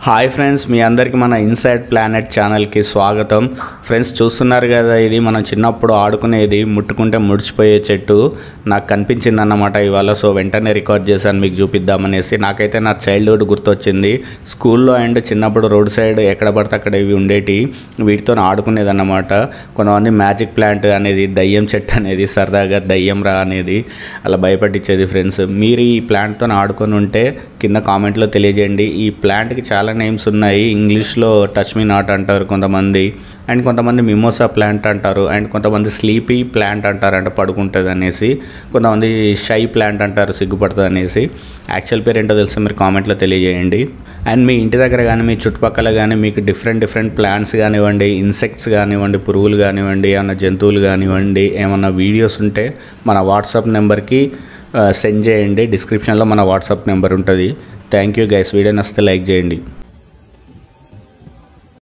Hi friends, మీ అందరికీ మన inside planet ఛానల్కి స్వాగతం. ఫ్రెండ్స్, చూస్తున్నారు కదా, ఇది మనం చిన్నప్పుడు ఆడుకునేది, ముట్టుకుంటే ముడిచిపోయే చెట్టు నాకు కనిపించింది అన్నమాట ఇవాళ. సో వెంటనే రికార్డ్ చేశాను మీకు చూపిద్దామనేసి. నాకైతే నా చైల్డ్హుడ్ గుర్తొచ్చింది. స్కూల్లో అండ్ చిన్నప్పుడు రోడ్ సైడ్ ఎక్కడ పడితే అక్కడ ఇవి ఉండేటి, వీటితో ఆడుకునేది అన్నమాట. కొంతమంది మ్యాజిక్ ప్లాంట్ అనేది, దయ్యం చెట్టు అనేది, సరదాగా దయ్యం రా అనేది అలా భయపట్టించేది. ఫ్రెండ్స్, మీరు ఈ ప్లాంట్తో ఆడుకొని ఉంటే కింద కామెంట్లో తెలియజేయండి. ఈ ప్లాంట్కి చాలా నేమ్స్ ఉన్నాయి. ఇంగ్లీష్లో టచ్ మీ నాట్ అంటారు కొంతమంది, అండ్ కొంతమంది మిమోసా ప్లాంట్ అంటారు, అండ్ కొంతమంది స్లీపీ ప్లాంట్ అంటారు, అంటే పడుకుంటుంది అనేసి. కొంతమంది షై ప్లాంట్ అంటారు, సిగ్గుపడుతుంది అనేసి. యాక్చువల్ పేరు ఏంటో తెలిస్తే మీరు కామెంట్లో తెలియజేయండి. అండ్ మీ ఇంటి దగ్గర కానీ మీ చుట్టుపక్కల కానీ మీకు డిఫరెంట్ ప్లాంట్స్ కానివ్వండి, ఇన్సెక్ట్స్ కానివ్వండి, పురుగులు కానివ్వండి, ఏమన్నా జంతువులు కానివ్వండి, ఏమన్నా వీడియోస్ ఉంటే మన వాట్సాప్ నెంబర్కి సెండ్ చేయండి. డిస్క్రిప్షన్లో మన వాట్సాప్ నెంబర్ ఉంటుంది. Thank you guys. వీడియో నచ్చితే లైక్ చేయండి.